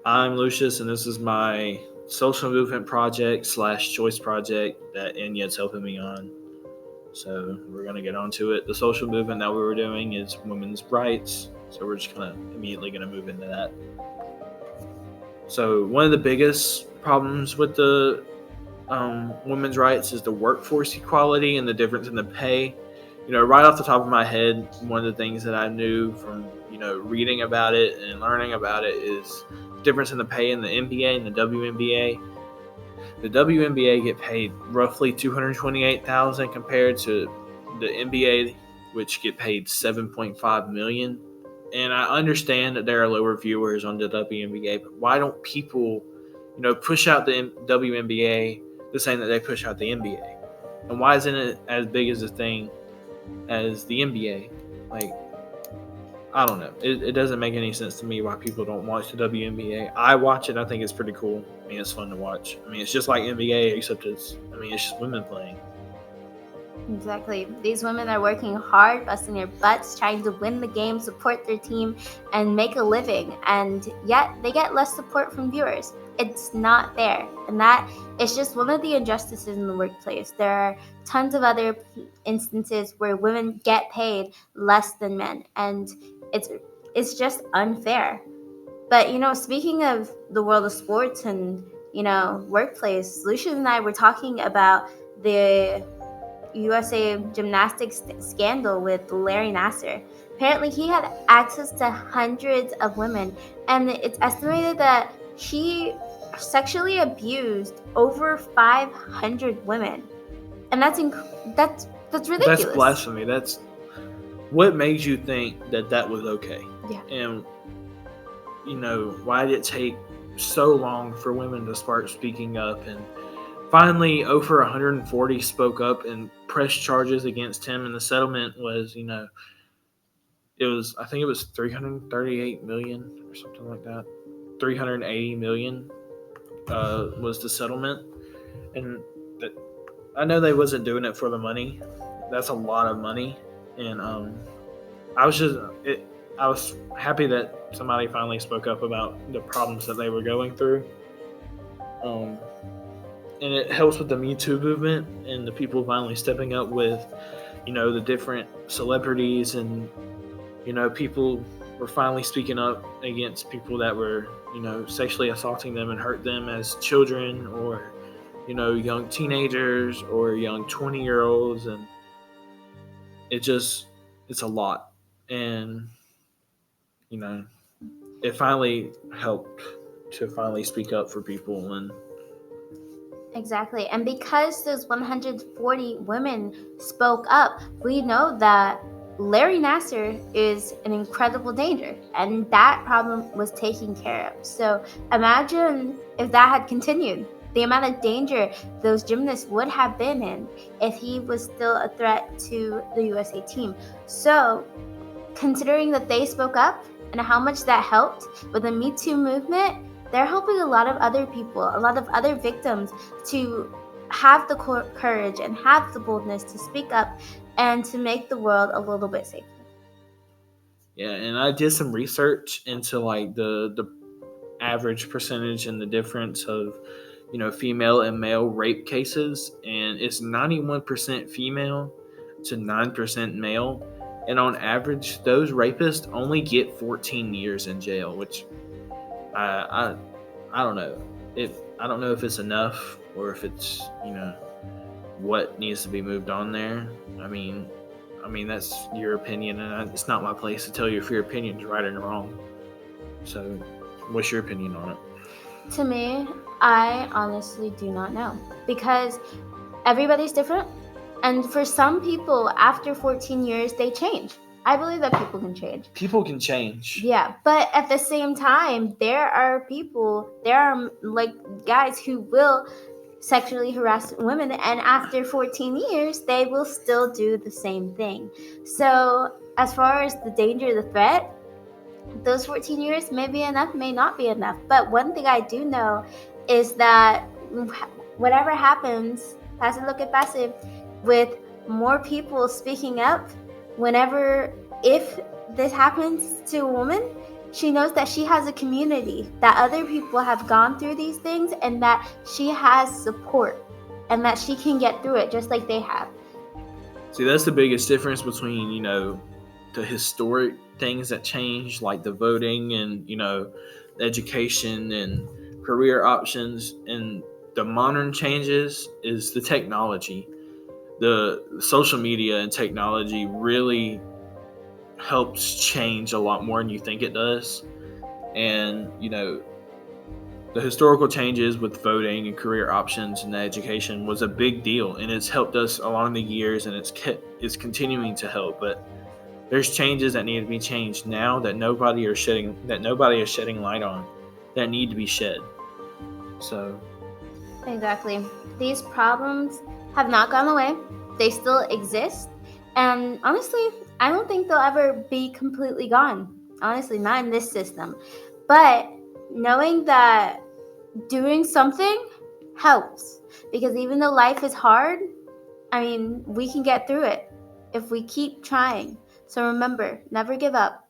I'm Lucius, and this is my social movement project slash choice project that Enya's helping me on. So we're gonna get onto it. The social movement that we were doing is women's rights, so we're just gonna immediately gonna move into that. So one of the biggest problems with the women's rights is the workforce equality and the difference in the pay. Right off the top of my head, one of the things that I knew from reading about it and learning about it is the difference in the pay in the NBA and the WNBA. The WNBA get paid roughly $228,000 compared to the NBA, which get paid $7.5 million. And I understand that there are lower viewers on the WNBA, but why don't people, push out the WNBA the same that they push out the NBA? And why isn't it as big as a thing as the NBA? Like, I don't know. It doesn't make any sense to me why people don't watch the WNBA. I watch it. I think it's pretty cool. I mean, it's fun to watch. I mean, it's just like NBA, except it's just women playing. Exactly. These women are working hard, busting their butts, trying to win the game, support their team, and make a living. And yet they get less support from viewers. It's not fair. And that is just one of the injustices in the workplace. There are tons of other instances where women get paid less than men. And it's just unfair. But, speaking of the world of sports and, workplace, Lucian and I were talking about the USA gymnastics scandal with Larry Nassar. Apparently, he had access to hundreds of women, and it's estimated that he sexually abused over 500 women, and that's ridiculous. That's blasphemy. That's what made you think that was okay. Yeah. And why did it take so long for women to start speaking up? And finally, over 140 spoke up and pressed charges against him, and the settlement was, I think it was 338 million or something like that. 380 million was the settlement, and I know they wasn't doing it for the money. That's a lot of money, and I was happy that somebody finally spoke up about the problems that they were going through. Um, and it helps with the Me Too movement and the people finally stepping up with, the different celebrities and, people were finally speaking up against people that were, sexually assaulting them and hurt them as children or, young teenagers or young 20-year-olds. And it's a lot. And, it finally helped to finally speak up for people. And Exactly. And because those 140 women spoke up, we know that Larry Nassar is an incredible danger, and that problem was taken care of. So imagine if that had continued, the amount of danger those gymnasts would have been in if he was still a threat to the USA team. So considering that they spoke up and how much that helped with the Me Too movement, they're helping a lot of other people, a lot of other victims to have the courage and have the boldness to speak up and to make the world a little bit safer. yeah, and I did some research into like the average percentage and the difference of female and male rape cases, and it's 91% female to 9% male, and on average those rapists only get 14 years in jail, which I I don't know if it's enough or if it's what needs to be moved on there. I mean that's your opinion, and it's not my place to tell you if your opinion is right or wrong. So, what's your opinion on it? To me, I honestly do not know because everybody's different. And for some people, after 14 years, they change. I believe that people can change. People can change. Yeah, but at the same time, there are like guys who will sexually harass women, and after 14 years, they will still do the same thing. So, as far as the danger, the threat, those 14 years may be enough, may not be enough. But one thing I do know is that whatever happens, passive look at passive, with more people speaking up, if this happens to a woman, She knows that she has a community, that other people have gone through these things, and that she has support, and that she can get through it just like they have. See, that's the biggest difference between, the historic things that changed, like the voting and, education and career options, and the modern changes is the technology. The social media and technology really helps change a lot more than you think it does. And, the historical changes with voting and career options and education was a big deal, and it's helped us along the years, and it's continuing to help. But there's changes that need to be changed now that nobody is shedding light on, that need to be shed. So Exactly. These problems have not gone away. They still exist. And honestly, I don't think they'll ever be completely gone. Honestly, not in this system. But knowing that doing something helps. Because even though life is hard, I mean, we can get through it if we keep trying. So remember, never give up.